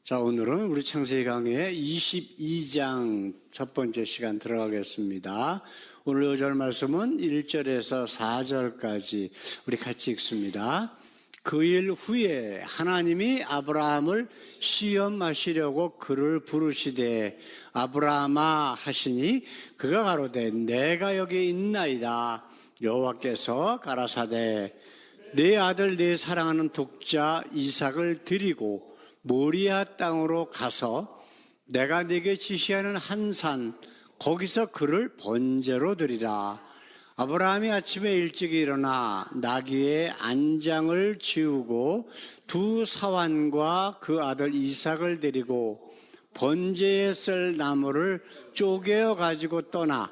자, 오늘은 우리 창세기 강의 22장 첫 번째 시간 들어가겠습니다. 오늘 요절 말씀은 1절에서 4절까지 우리 같이 읽습니다. 그 일 후에 하나님이 아브라함을 시험하시려고 그를 부르시되 아브라함아 하시니 그가 가로되 내가 여기 있나이다. 여호와께서 가라사대 내 아들 내 사랑하는 독자 이삭을 드리고 모리아 땅으로 가서 내가 네게 지시하는 한 산 거기서 그를 번제로 드리라. 아브라함이 아침에 일찍 일어나 나귀의 안장을 지우고 두 사환과 그 아들 이삭을 데리고 번제에 쓸 나무를 쪼개어 가지고 떠나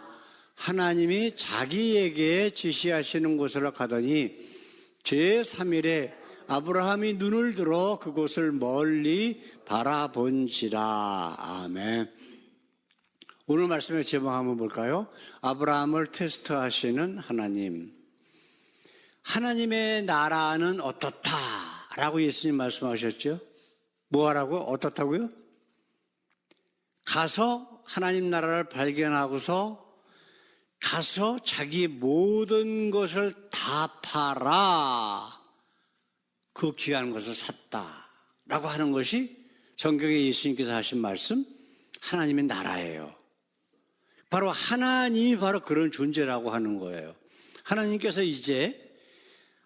하나님이 자기에게 지시하시는 곳으로 가더니 제3일에 아브라함이 눈을 들어 그곳을 멀리 바라본지라. 아멘. 오늘 말씀의 제목 한번 볼까요? 아브라함을 테스트하시는 하나님. 하나님의 나라는 어떻다라고 예수님 말씀하셨죠? 뭐 하라고요? 어떻다고요? 가서 하나님 나라를 발견하고서 가서 자기 모든 것을 다 팔아 그 귀한 것을 샀다라고 하는 것이 성경에 예수님께서 하신 말씀, 하나님의 나라예요. 바로 하나님이 바로 그런 존재라고 하는 거예요. 하나님께서 이제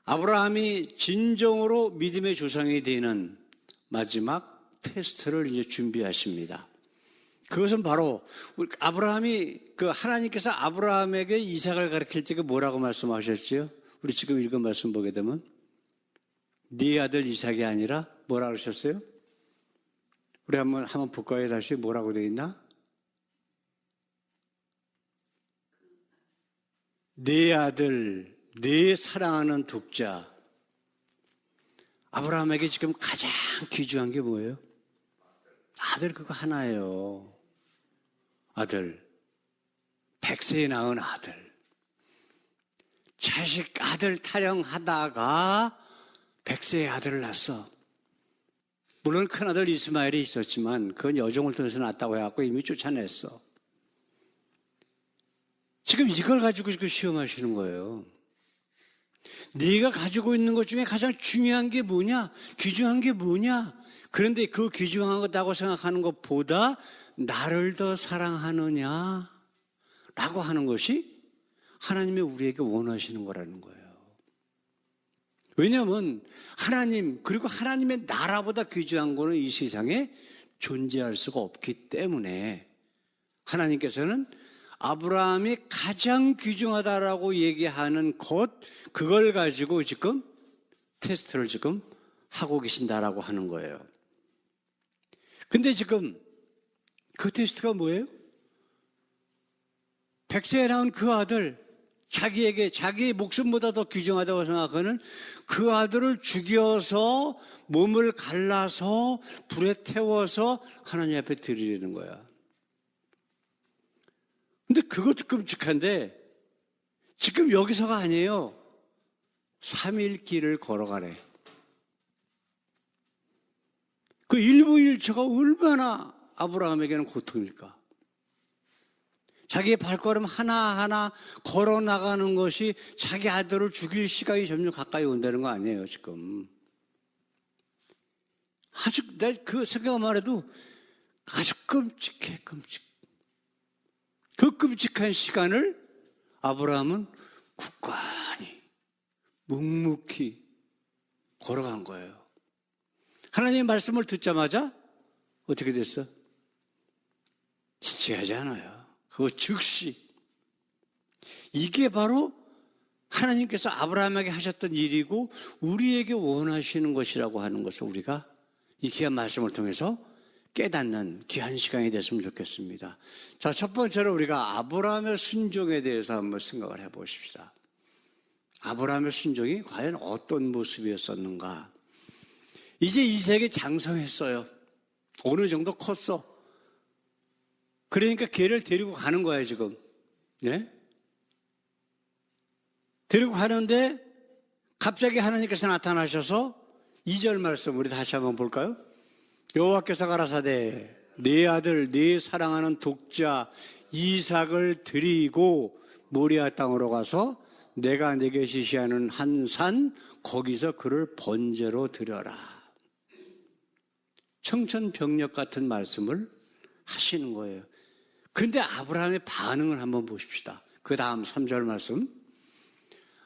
아브라함이 진정으로 믿음의 조상이 되는 마지막 테스트를 이제 준비하십니다. 그것은 바로 아브라함이 하나님께서 아브라함에게 이삭을 가르칠 때 뭐라고 말씀하셨지요? 우리 지금 읽은 말씀 보게 되면 네 아들 이삭이 아니라 뭐라 그러셨어요? 우리 한번 볼까요? 다시 뭐라고 되어 있나? 네 아들, 네 사랑하는 독자. 아브라함에게 지금 가장 귀중한 게 뭐예요? 아들 그거 하나예요. 아들, 100세에 낳은 아들. 자식 아들 타령하다가 100세의 아들을 낳았어. 물론 큰아들 이스마엘이 있었지만 그건 여종을 통해서 낳았다고 해갖고 이미 쫓아냈어. 지금 이걸 가지고 지금 시험하시는 거예요. 네가 가지고 있는 것 중에 가장 중요한 게 뭐냐? 귀중한 게 뭐냐? 그런데 그 귀중한 거다고 생각하는 것보다 나를 더 사랑하느냐? 라고 하는 것이 하나님이 우리에게 원하시는 거라는 거예요. 왜냐하면 하나님 그리고 하나님의 나라보다 귀중한 거는 이 세상에 존재할 수가 없기 때문에 하나님께서는 아브라함이 가장 귀중하다라고 얘기하는 것 그걸 가지고 지금 테스트를 지금 하고 계신다라고 하는 거예요. 근데 지금 그 테스트가 뭐예요? 100세에 낳은 그 아들 자기에게 자기의 목숨보다 더 귀중하다고 생각하는 그 아들을 죽여서 몸을 갈라서 불에 태워서 하나님 앞에 드리려는 거야. 근데 그것도 끔찍한데 지금 여기서가 아니에요. 3일 길을 걸어가래. 그 일부일처가 얼마나 아브라함에게는 고통일까? 자기의 발걸음 하나하나 걸어 나가는 것이 자기 아들을 죽일 시간이 점점 가까이 온다는 거 아니에요, 지금. 아주, 내 그 생각만 해도 아주 끔찍해, 끔찍. 그 끔찍한 시간을 아브라함은 굳건히, 묵묵히 걸어간 거예요. 하나님의 말씀을 듣자마자 어떻게 됐어? 지체하지 않아요. 그거 즉시. 이게 바로 하나님께서 아브라함에게 하셨던 일이고 우리에게 원하시는 것이라고 하는 것을 우리가 이 귀한 말씀을 통해서 깨닫는 귀한 시간이 됐으면 좋겠습니다. 자, 첫 번째로 우리가 아브라함의 순종에 대해서 한번 생각을 해보십시다. 아브라함의 순종이 과연 어떤 모습이었었는가? 이제 이삭이 장성했어요. 어느 정도 컸어. 그러니까 걔를 데리고 가는 거예요, 지금. 네? 데리고 가는데 갑자기 하나님께서 나타나셔서 2절 말씀 우리 다시 한번 볼까요? 여호와께서 가라사대 네 아들 네 사랑하는 독자 이삭을 드리고 모리아 땅으로 가서 내가 네게 지시하는 한 산 거기서 그를 번제로 드려라. 청천벽력 같은 말씀을 하시는 거예요. 근데 아브라함의 반응을 한번 보십시다. 그 다음 3절 말씀.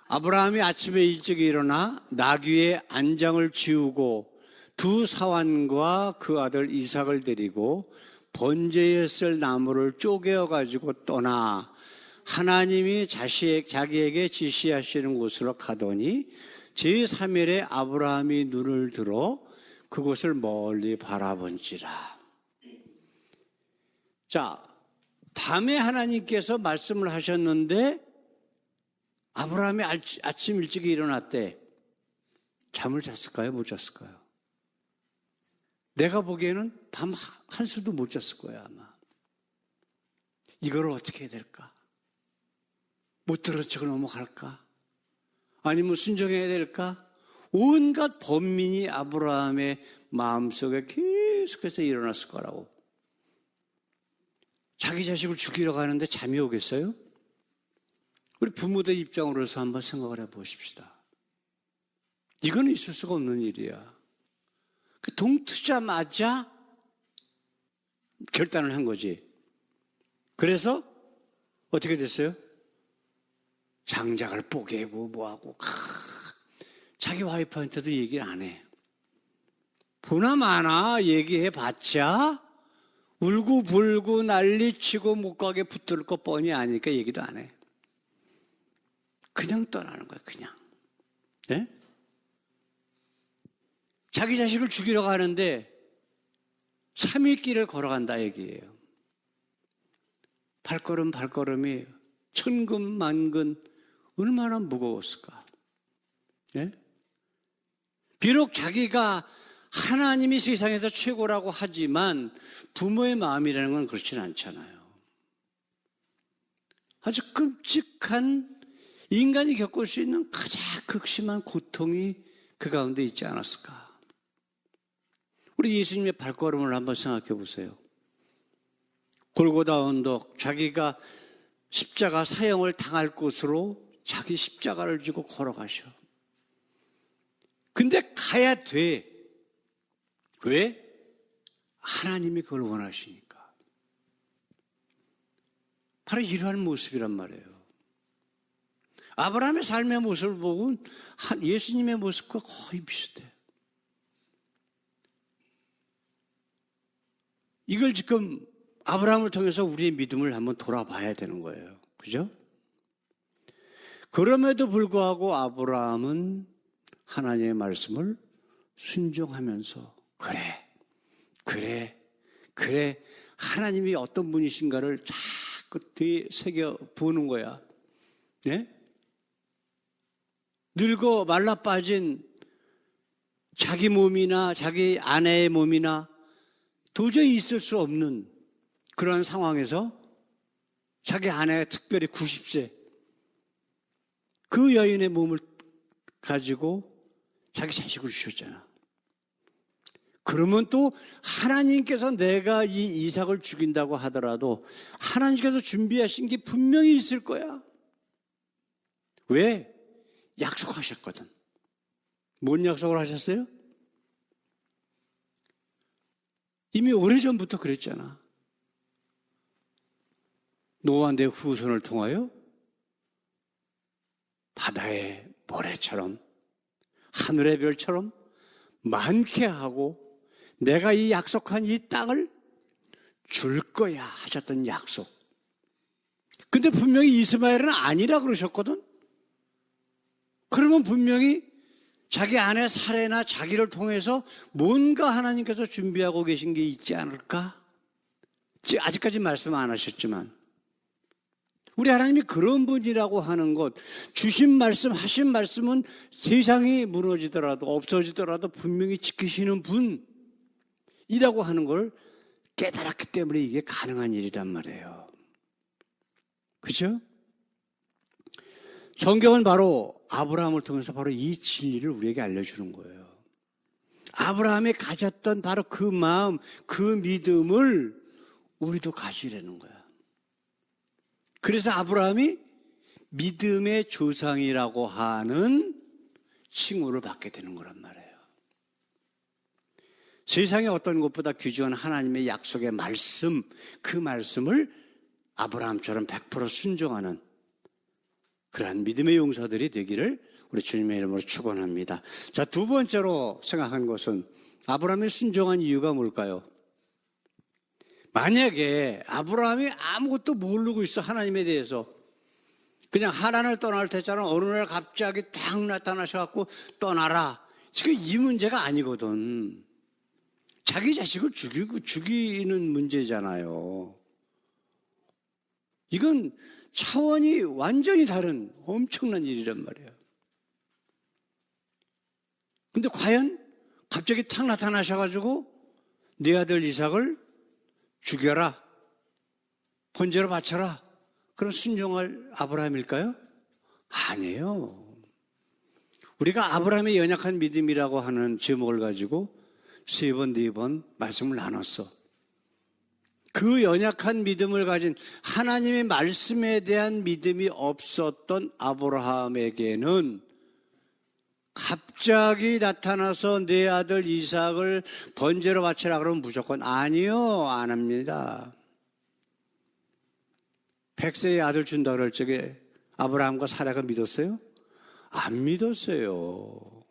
아브라함이 아침에 일찍 일어나 나귀의 안장을 지우고 두 사환과 그 아들 이삭을 데리고 번제에 쓸 나무를 쪼개어 가지고 떠나 하나님이 자기에게 지시하시는 곳으로 가더니 제3일에 아브라함이 눈을 들어 그곳을 멀리 바라본지라. 자, 밤에 하나님께서 말씀을 하셨는데 아브라함이 아침 일찍 일어났대. 잠을 잤을까요? 못 잤을까요? 내가 보기에는 밤 한숨도 못 잤을 거야 아마. 이걸 어떻게 해야 될까? 못 들은 척을 넘어갈까? 아니면 순종해야 될까? 온갖 번민이 아브라함의 마음속에 계속해서 일어났을 거라고. 자기 자식을 죽이러 가는데 잠이 오겠어요? 우리 부모들 입장으로서 한번 생각을 해보십시다. 이거는 있을 수가 없는 일이야. 그 동트자마자 결단을 한 거지. 그래서 어떻게 됐어요? 장작을 뽀개고 뭐하고 자기 와이프한테도 얘기를 안 해. 보나마나 얘기해봤자 울고불고 난리치고 못 가게 붙들 거 뻔히 아니까 얘기도 안 해. 그냥 떠나는 거야, 그냥. 네? 자기 자식을 죽이러 가는데 3일 길을 걸어간다 얘기예요. 발걸음이 천근만근 얼마나 무거웠을까. 네? 비록 자기가 하나님이 세상에서 최고라고 하지만 부모의 마음이라는 건 그렇지는 않잖아요. 아주 끔찍한 인간이 겪을 수 있는 가장 극심한 고통이 그 가운데 있지 않았을까. 우리 예수님의 발걸음을 한번 생각해 보세요. 골고다 언덕, 자기가 십자가 사형을 당할 곳으로 자기 십자가를 지고 걸어가셔. 근데 가야 돼. 왜? 하나님이 그걸 원하시니까. 바로 이러한 모습이란 말이에요. 아브라함의 삶의 모습을 보고 예수님의 모습과 거의 비슷해요. 이걸 지금 아브라함을 통해서 우리의 믿음을 한번 돌아봐야 되는 거예요. 그죠? 그럼에도 불구하고 아브라함은 하나님의 말씀을 순종하면서 그래 하나님이 어떤 분이신가를 자꾸 되새겨 보는 거야. 네? 늙어 말라 빠진 자기 몸이나 자기 아내의 몸이나 도저히 있을 수 없는 그런 상황에서 자기 아내가 특별히 90세 그 여인의 몸을 가지고 자기 자식을 주셨잖아. 그러면 또 하나님께서 내가 이 이삭을 죽인다고 하더라도 하나님께서 준비하신 게 분명히 있을 거야. 왜? 약속하셨거든. 뭔 약속을 하셨어요? 이미 오래전부터 그랬잖아. 노아 내 후손을 통하여 바다의 모래처럼 하늘의 별처럼 많게 하고 내가 이 약속한 이 땅을 줄 거야 하셨던 약속. 근데 분명히 이스마엘은 아니라 그러셨거든. 그러면 분명히 자기 아내 사레나 자기를 통해서 뭔가 하나님께서 준비하고 계신 게 있지 않을까? 아직까지 말씀 안 하셨지만 우리 하나님이 그런 분이라고 하는 것, 주신 말씀, 하신 말씀은 세상이 무너지더라도 없어지더라도 분명히 지키시는 분이라고 하는 걸 깨달았기 때문에 이게 가능한 일이란 말이에요. 그렇죠? 성경은 바로 아브라함을 통해서 바로 이 진리를 우리에게 알려주는 거예요. 아브라함이 가졌던 바로 그 마음, 그 믿음을 우리도 가지려는 거야. 그래서 아브라함이 믿음의 조상이라고 하는 칭호를 받게 되는 거란 말이에요. 세상에 어떤 것보다 귀중한 하나님의 약속의 말씀, 그 말씀을 아브라함처럼 100% 순종하는 그러한 믿음의 용사들이 되기를 우리 주님의 이름으로 축원합니다. 자, 두 번째로 생각한 것은 아브라함이 순종한 이유가 뭘까요? 만약에 아브라함이 아무것도 모르고 있어, 하나님에 대해서 그냥 하란을 떠날 때처럼 어느 날 갑자기 딱 나타나셔갖고 떠나라, 지금 이 문제가 아니거든. 자기 자식을 죽이는 문제잖아요. 이건 차원이 완전히 다른 엄청난 일이란 말이에요. 근데 과연 갑자기 탁 나타나셔가지고 네 아들 이삭을 죽여라, 번제로 바쳐라, 그럼 순종할 아브라함일까요? 아니에요. 우리가 아브라함의 연약한 믿음이라고 하는 제목을 가지고 3번, 4번 말씀을 나눴어. 그 연약한 믿음을 가진, 하나님의 말씀에 대한 믿음이 없었던 아브라함에게는 갑자기 나타나서 내 아들 이삭을 번제로 바치라 그러면 무조건 아니요, 안 합니다. 100세의 아들 준다 그럴 적에 아브라함과 사라가 믿었어요? 안 믿었어요.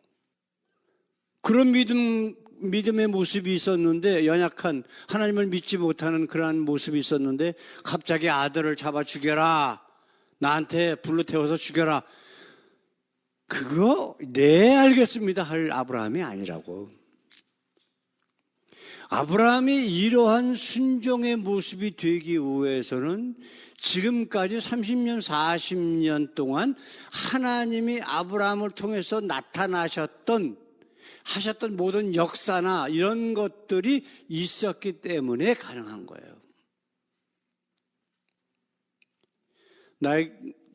그런 믿음의 모습이 있었는데, 연약한, 하나님을 믿지 못하는 그러한 모습이 있었는데 갑자기 아들을 잡아 죽여라, 나한테 불로 태워서 죽여라, 그거 네 알겠습니다 할 아브라함이 아니라고. 아브라함이 이러한 순종의 모습이 되기 위해서는 지금까지 30년 40년 동안 하나님이 아브라함을 통해서 하셨던 모든 역사나 이런 것들이 있었기 때문에 가능한 거예요.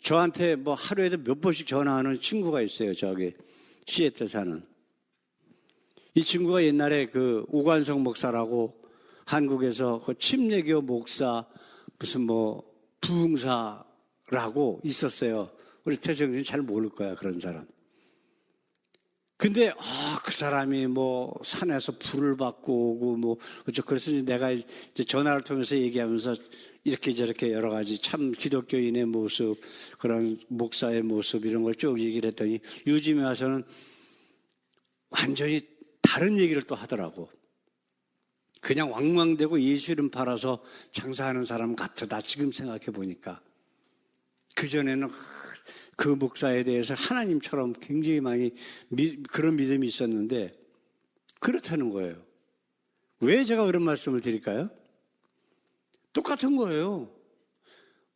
저한테 뭐 하루에도 몇 번씩 전화하는 친구가 있어요. 저기 시애틀 사는. 이 친구가 옛날에 그 오관성 목사라고 한국에서 그 침례교 목사 무슨 뭐 부흥사라고 있었어요. 우리 태정이는 잘 모를 거야, 그런 사람. 근데 그 사람이 뭐 산에서 불을 받고 오고 뭐 그래서 내가 이제 전화를 통해서 얘기하면서 이렇게 저렇게 여러 가지 참 기독교인의 모습, 그런 목사의 모습 이런 걸 쭉 얘기를 했더니 요즘에 와서는 완전히 다른 얘기를 또 하더라고. 그냥 왕왕대고 예수 이름 팔아서 장사하는 사람 같다, 지금 생각해 보니까. 그전에는 그 목사에 대해서 하나님처럼 굉장히 많이 그런 믿음이 있었는데 그렇다는 거예요. 왜 제가 그런 말씀을 드릴까요? 똑같은 거예요.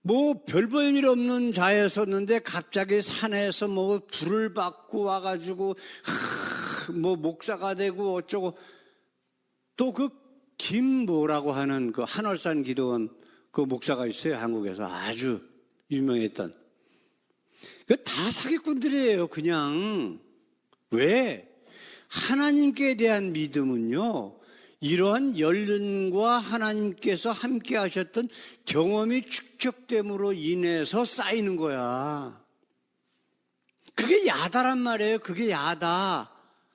뭐 별 볼 일 없는 자였었는데 갑자기 산에서 뭐 불을 받고 와가지고 뭐 목사가 되고 어쩌고. 또 그 김모라고 하는 그 한월산 기도원 그 목사가 있어요. 한국에서 아주 유명했던. 그 다 사기꾼들이에요, 그냥. 왜? 하나님께 대한 믿음은요, 이러한 연륜과 하나님께서 함께 하셨던 경험이 축적됨으로 인해서 쌓이는 거야. 그게 야다란 말이에요. 그게 야다.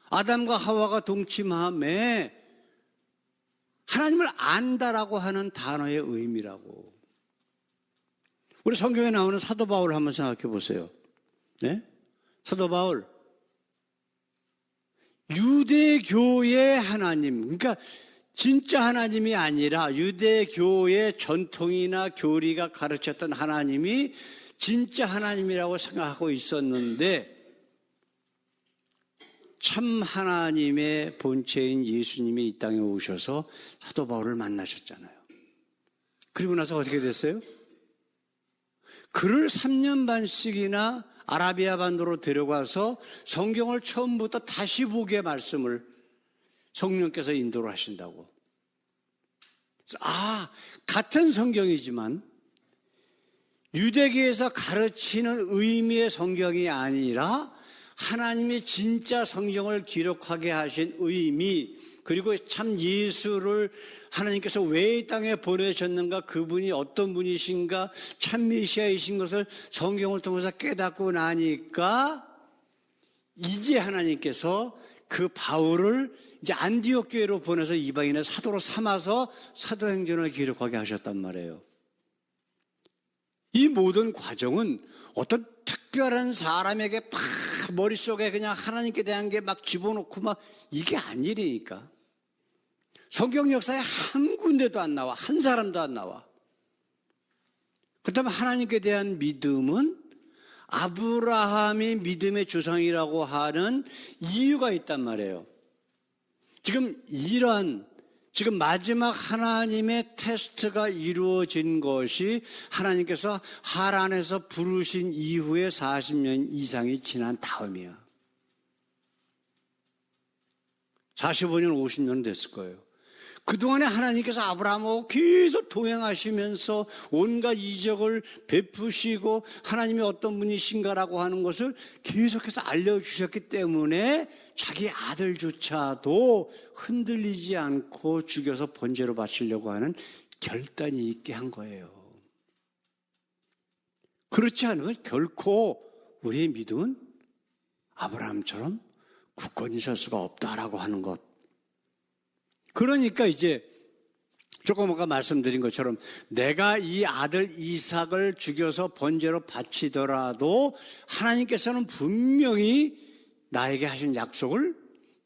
아담과 하와가 동침함에 하나님을 안다라고 하는 단어의 의미라고. 우리 성경에 나오는 사도 바울 한번 생각해 보세요. 네? 사도 바울, 유대교의 하나님, 그러니까 진짜 하나님이 아니라 유대교의 전통이나 교리가 가르쳤던 하나님이 진짜 하나님이라고 생각하고 있었는데, 참 하나님의 본체인 예수님이 이 땅에 오셔서 사도 바울을 만나셨잖아요. 그리고 나서 어떻게 됐어요? 그를 3년 반씩이나 아라비아 반도로 데려가서 성경을 처음부터 다시 보게 말씀을 성령께서 인도를 하신다고. 같은 성경이지만 유대교에서 가르치는 의미의 성경이 아니라 하나님이 진짜 성경을 기록하게 하신 의미, 그리고 참 예수를 하나님께서 왜 이 땅에 보내셨는가, 그분이 어떤 분이신가, 참 메시아이신 것을 성경을 통해서 깨닫고 나니까 이제 하나님께서 그 바울을 이제 안디옥 교회로 보내서 이방인의 사도로 삼아서 사도행전을 기록하게 하셨단 말이에요. 이 모든 과정은 어떤 특별한 사람에게 막 머릿속에 그냥 하나님께 대한 게 막 집어넣고 막 이게 아니라니까. 성경 역사에 한 군데도 안 나와. 한 사람도 안 나와. 그렇다면 하나님께 대한 믿음은 아브라함이 믿음의 조상이라고 하는 이유가 있단 말이에요. 지금 마지막 하나님의 테스트가 이루어진 것이 하나님께서 하란에서 부르신 이후에 40년 이상이 지난 다음이야. 45년, 50년 됐을 거예요. 그동안에 하나님께서 아브라함하고 계속 동행하시면서 온갖 이적을 베푸시고 하나님이 어떤 분이신가라고 하는 것을 계속해서 알려주셨기 때문에 자기 아들조차도 흔들리지 않고 죽여서 번제로 바치려고 하는 결단이 있게 한 거예요. 그렇지 않으면 결코 우리의 믿음은 아브라함처럼 굳건히 설 수가 없다라고 하는 것. 그러니까 이제 조금 아까 말씀드린 것처럼 내가 이 아들 이삭을 죽여서 번제로 바치더라도 하나님께서는 분명히 나에게 하신 약속을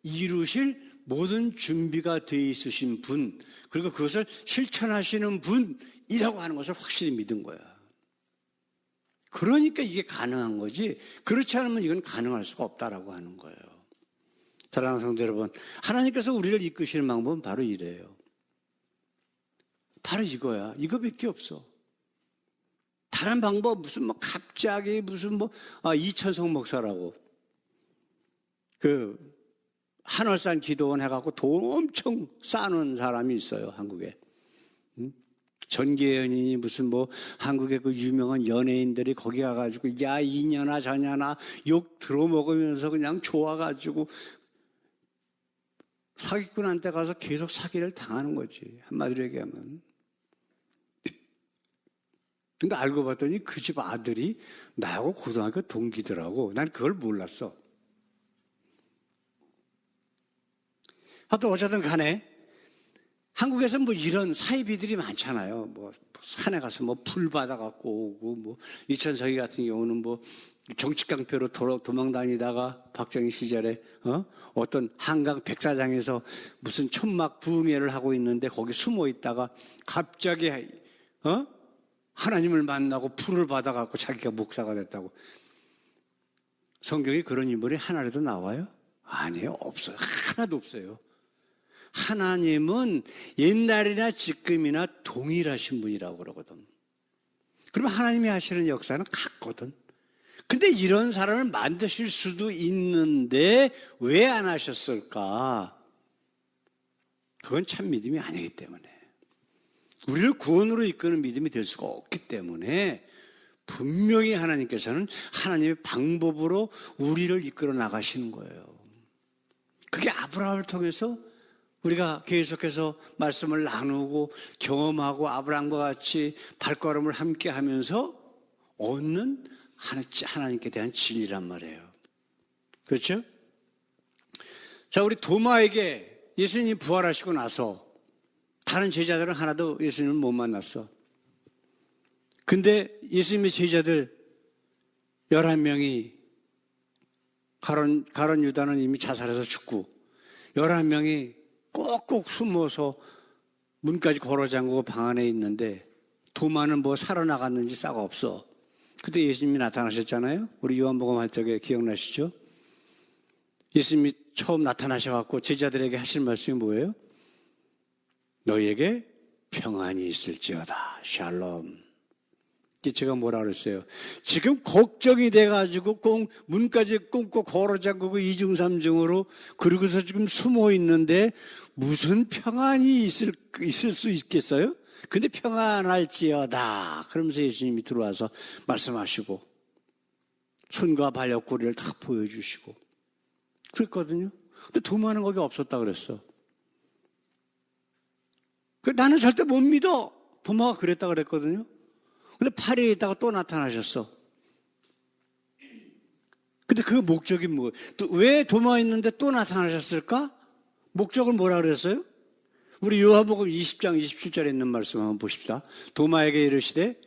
이루실 모든 준비가 되어 있으신 분, 그리고 그것을 실천하시는 분이라고 하는 것을 확실히 믿은 거야. 그러니까 이게 가능한 거지, 그렇지 않으면 이건 가능할 수가 없다라고 하는 거예요. 사랑하는 성도 여러분, 하나님께서 우리를 이끄시는 방법은 바로 이래요. 바로 이거야. 이거밖에 없어. 다른 방법 무슨 갑자기 무슨 이천성 목사라고 그 한월산 기도원 해갖고 돈 엄청 쌓는 사람이 있어요, 한국에. 전계현이 무슨 한국의 그 유명한 연예인들이 거기 가가지고 야 이년아 저년아 욕 들어먹으면서 그냥 좋아가지고 사기꾼한테 가서 계속 사기를 당하는 거지, 한마디로 얘기하면. 근데 알고 봤더니 그 집 아들이 나하고 고등학교 동기더라고. 난 그걸 몰랐어. 하여튼 어쨌든 간에 한국에서 이런 사이비들이 많잖아요. 산에 가서 풀 받아갖고 오고, 이천석이 같은 경우는 정치깡패로 도망 다니다가 박정희 시절에 어떤 한강 백사장에서 무슨 천막 부흥회를 하고 있는데 거기 숨어 있다가 갑자기 하나님을 만나고 풀을 받아갖고 자기가 목사가 됐다고. 성경에 그런 인물이 하나라도 나와요? 아니에요. 없어요. 하나도 없어요. 하나님은 옛날이나 지금이나 동일하신 분이라고 그러거든. 그러면 하나님이 하시는 역사는 같거든. 근데 이런 사람을 만드실 수도 있는데 왜 안 하셨을까? 그건 참 믿음이 아니기 때문에, 우리를 구원으로 이끄는 믿음이 될 수가 없기 때문에 분명히 하나님께서는 하나님의 방법으로 우리를 이끌어 나가시는 거예요. 그게 아브라함을 통해서 우리가 계속해서 말씀을 나누고 경험하고 아브라함과 같이 발걸음을 함께 하면서 얻는 하나님께 대한 진리란 말이에요. 그렇죠? 자, 우리 도마에게 예수님이 부활하시고 나서 다른 제자들은 하나도 예수님을 못 만났어. 근데 예수님의 제자들 11명이 가론 유다는 이미 자살해서 죽고 11명이 꼭꼭 숨어서 문까지 걸어 잠그고 방 안에 있는데 도마는 살아나갔는지 싹 없어. 그때 예수님이 나타나셨잖아요. 우리 요한복음 할 적에 기억나시죠? 예수님이 처음 나타나셔갖고 제자들에게 하실 말씀이 뭐예요? 너희에게 평안이 있을지어다. 샬롬. 제가 뭐라 그랬어요? 지금 걱정이 돼가지고 꼭 문까지 꽁꽁 걸어 잠그고 이중삼중으로 그러고서 지금 숨어 있는데 무슨 평안이 있을 수 있겠어요? 근데 평안할지어다. 그러면서 예수님이 들어와서 말씀하시고 손과 발 옆구리를 다 보여주시고 그랬거든요. 근데 도마는 거기 없었다 그랬어. 나는 절대 못 믿어. 도마가 그랬다 그랬거든요. 근데 8일에 있다가 또 나타나셨어. 근데 그 목적이 뭐예요? 또 왜 도마 있는데 또 나타나셨을까? 목적을 뭐라 그랬어요? 우리 요한복음 20장 27절에 있는 말씀 한번 보십시다. 도마에게 이르시되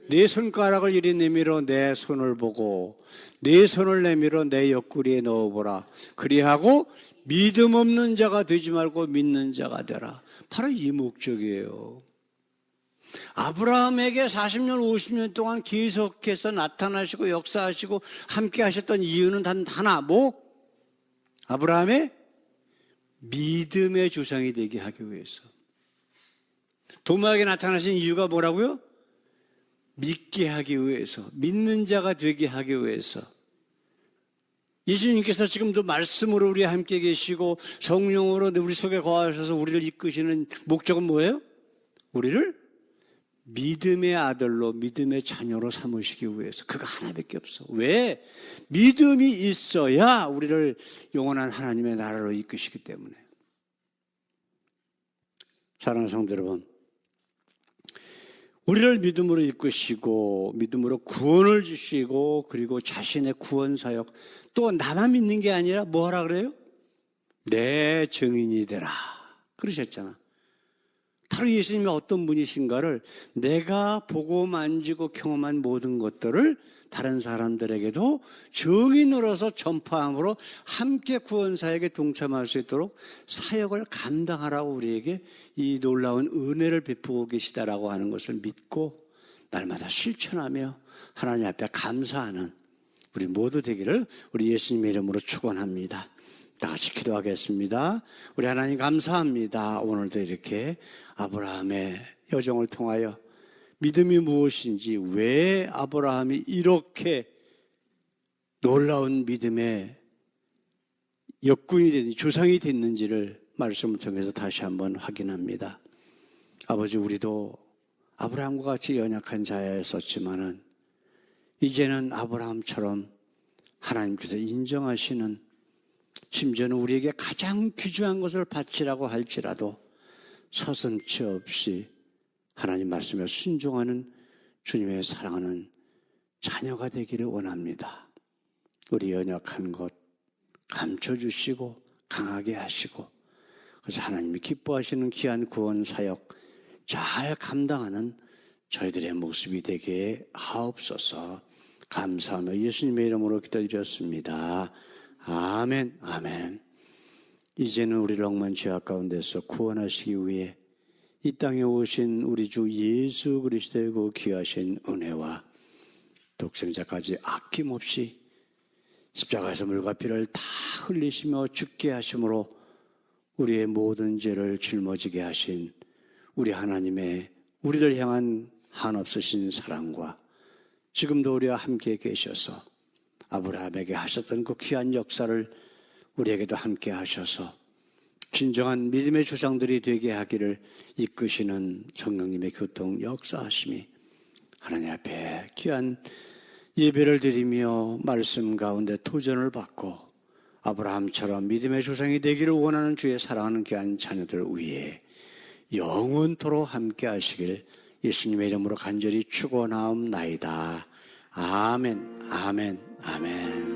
네 손가락을 이리 내밀어 내 손을 보고 네 손을 내밀어 내 옆구리에 넣어보라. 그리하고 믿음 없는 자가 되지 말고 믿는 자가 되라. 바로 이 목적이에요. 아브라함에게 40년 50년 동안 계속해서 나타나시고 역사하시고 함께 하셨던 이유는 단 하나, 뭐? 아브라함의 믿음의 조상이 되게 하기 위해서. 도마에게 나타나신 이유가 뭐라고요? 믿게 하기 위해서, 믿는 자가 되게 하기 위해서. 예수님께서 지금도 말씀으로 우리 함께 계시고 성령으로 우리 속에 거하셔서 우리를 이끄시는 목적은 뭐예요? 우리를 믿음의 아들로, 믿음의 자녀로 삼으시기 위해서. 그거 하나밖에 없어. 왜? 믿음이 있어야 우리를 영원한 하나님의 나라로 이끄시기 때문에. 사랑하는 성도 여러분, 우리를 믿음으로 이끄시고 믿음으로 구원을 주시고 그리고 자신의 구원 사역, 또 나만 믿는 게 아니라 뭐 하라 그래요? 내 증인이 되라 그러셨잖아. 바로 예수님이 어떤 분이신가를 내가 보고 만지고 경험한 모든 것들을 다른 사람들에게도 증인으로서 전파함으로 함께 구원 사역에 동참할 수 있도록 사역을 감당하라고 우리에게 이 놀라운 은혜를 베푸고 계시다라고 하는 것을 믿고 날마다 실천하며 하나님 앞에 감사하는 우리 모두 되기를 우리 예수님의 이름으로 축원합니다. 다 같이 기도하겠습니다. 우리 하나님 감사합니다. 오늘도 이렇게 아브라함의 여정을 통하여 믿음이 무엇인지, 왜 아브라함이 이렇게 놀라운 믿음의 역군이 됐는지, 조상이 됐는지를 말씀을 통해서 다시 한번 확인합니다. 아버지, 우리도 아브라함과 같이 연약한 자였었지만은 이제는 아브라함처럼 하나님께서 인정하시는, 심지어는 우리에게 가장 귀중한 것을 바치라고 할지라도 서슴치 없이 하나님 말씀에 순종하는 주님의 사랑하는 자녀가 되기를 원합니다. 우리 연약한 것 감춰주시고 강하게 하시고, 그래서 하나님이 기뻐하시는 귀한 구원 사역 잘 감당하는 저희들의 모습이 되게 하옵소서. 감사하며 예수님의 이름으로 기도드렸습니다. 아멘, 아멘. 이제는 우리를 억만 죄악 가운데서 구원하시기 위해 이 땅에 오신 우리 주 예수 그리스도의 그 귀하신 은혜와 독생자까지 아낌없이 십자가에서 물과 피를 다 흘리시며 죽게 하심으로 우리의 모든 죄를 짊어지게 하신 우리 하나님의 우리를 향한 한없으신 사랑과 지금도 우리와 함께 계셔서 아브라함에게 하셨던 그 귀한 역사를 우리에게도 함께 하셔서 진정한 믿음의 조상들이 되게 하기를 이끄시는 성령님의 교통 역사하심이 하나님 앞에 귀한 예배를 드리며 말씀 가운데 도전을 받고 아브라함처럼 믿음의 조상이 되기를 원하는 주의 사랑하는 귀한 자녀들 위해 영원토록 함께 하시길 예수님의 이름으로 간절히 축원하옵나이다. 아멘, 아멘, 아멘.